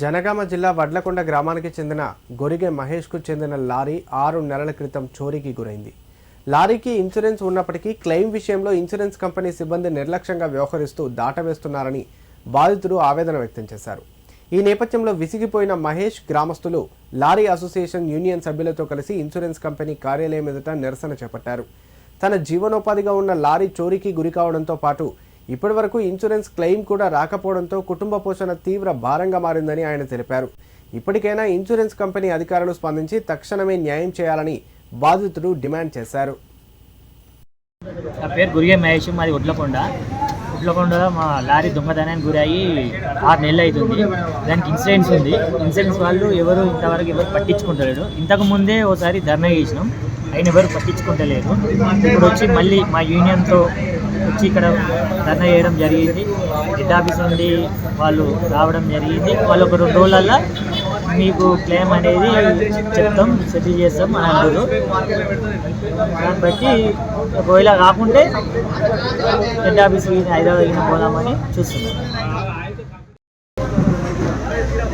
జనగామ జిల్లా వడ్లకొండ గ్రామానికి చెందిన గొరిగే మహేష్కు చెందిన లారీ 6 నెలల క్రితం చోరీకి గురైంది. లారీకి ఇన్సూరెన్స్ ఉన్నప్పటికీ క్లెయిమ్ విషయంలో ఇన్సూరెన్స్ కంపెనీ సిబ్బంది నిర్లక్ష్యంగా వ్యవహరిస్తూ దాటవేస్తున్నారని బాధితుడు ఆవేదన వ్యక్తం చేశారు. ఈ నేపథ్యంలో విసిగిపోయిన మహేష్ గ్రామస్తులు లారీ అసోసియేషన్ యూనియన్ సభ్యులతో కలిసి ఇన్సూరెన్స్ కంపెనీ కార్యాలయం ఎదుట నిరసన చేపట్టారు. తన జీవనోపాధిగా ఉన్న లారీ చోరీకి గురికావడంతో పాటు ఇప్పటివరకు ఇన్సూరెన్స్ క్లెయిమ్ కూడా రాకపోవడంతో కుటుంబ పోషణ తీవ్ర భారంగా మారిందని ఆయన తెలిపారు. ఇప్పటికైనా ఇన్సూరెన్స్ కంపెనీ అధికారులు స్పందించి తక్షణమే న్యాయం చేయాలని బాధితుడు డిమాండ్ చేశారు. నా పేరు గురిగే మహేష్, మాది ఉడ్లకొండలో మా లారీ దొంగతనానికి గురయ్యి 6 నెలలు అవుతుంది. దానికి ఇన్సూరెన్స్ ఉంది. ఇన్సూరెన్స్ వాళ్ళు ఇంతవరకు ఎవరు పట్టించుకుంటలేరు. ఇంతకు ముందే ఒకసారి ధర్నా చేసినాం, ఆయన ఎవరు పట్టించుకుంటలేరు. ఇప్పుడు వచ్చి మళ్ళీ మా యూనియన్తో వచ్చి ఇక్కడ ధర్నా చేయడం జరిగింది. హెడ్ ఆఫీస్ నుండి వాళ్ళు రావడం జరిగింది. వాళ్ళు ఒక 2 రోజులలో మీకు క్లెయిమ్ అనేది చెప్తాం, సెటిల్ చేస్తాం అని అంటారు. దాన్ని బట్టి ఒకవేళ కాకుంటే హెడ్ ఆఫీస్కి హైదరాబాద్ పోదామని చూస్తున్నాం.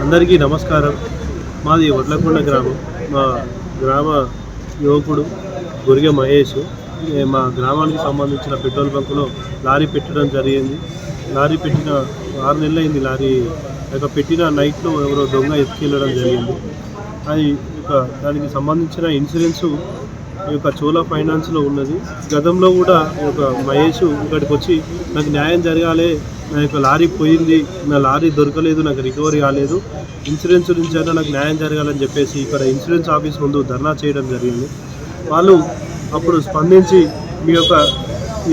అందరికీ నమస్కారం. మాది వడ్లకొండ గ్రామం. మా గ్రామ యువకుడు గొరిగే మహేష్ మా గ్రామానికి సంబంధించిన పెట్రోల్ బంకులో లారీ పెట్టడం జరిగింది. లారీ పెట్టిన 6 నెలలు అయింది. లారీ పెట్టిన నైట్లో ఎవరో దొంగ ఎత్తుకెళ్ళడం జరిగింది. అది దానికి సంబంధించిన ఇన్సూరెన్సు చోళ ఫైనాన్స్లో ఉన్నది. గతంలో కూడా మహేష్ ఇక్కడికి వచ్చి నాకు న్యాయం జరగాలి, నా లారీ పోయింది, నా లారీ దొరకలేదు, నాకు రికవరీ కాలేదు, ఇన్సూరెన్స్ నుంచి అయినా నాకు న్యాయం జరగాలని చెప్పేసి ఇక్కడ ఇన్సూరెన్స్ ఆఫీస్ ముందు ధర్నా చేయడం జరిగింది. వాళ్ళు అప్పుడు స్పందించి మీ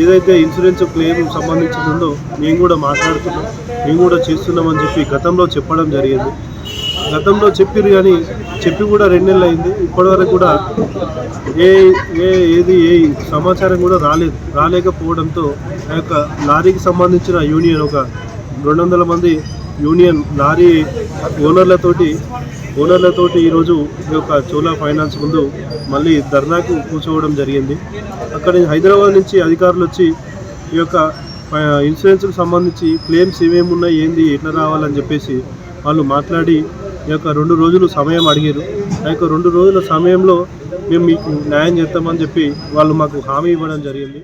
ఏదైతే ఇన్సూరెన్స్ క్లెయిమ్ సంబంధించి ఉందో మేము కూడా మాట్లాడుతున్నాం, మేము కూడా చేస్తున్నామని చెప్పి గతంలో చెప్పడం జరిగింది. గతంలో చెప్పారు కానీ చెప్పి కూడా 2 నెలలు అయింది. ఇప్పటివరకు కూడా ఏ సమాచారం కూడా రాలేకపోవడంతో ఆ లారీకి సంబంధించిన యూనియన్ 200 మంది యూనియన్ లారీ ఓనర్లతోటి ఈరోజు చోళ ఫైనాన్స్ ముందు మళ్ళీ ధర్నాకు కూర్చోవడం జరిగింది. అక్కడ హైదరాబాద్ నుంచి అధికారులు వచ్చి ఈ ఇన్సూరెన్స్కి సంబంధించి క్లెయిమ్స్ ఏమేమి ఉన్నాయి, ఏంది, ఎట్లా రావాలని చెప్పేసి వాళ్ళు మాట్లాడి 2 రోజులు సమయం అడిగారు. ఆ 2 రోజుల సమయంలో మేము మీకు న్యాయం చేస్తామని చెప్పి వాళ్ళు మాకు హామీ ఇవ్వడం జరిగింది.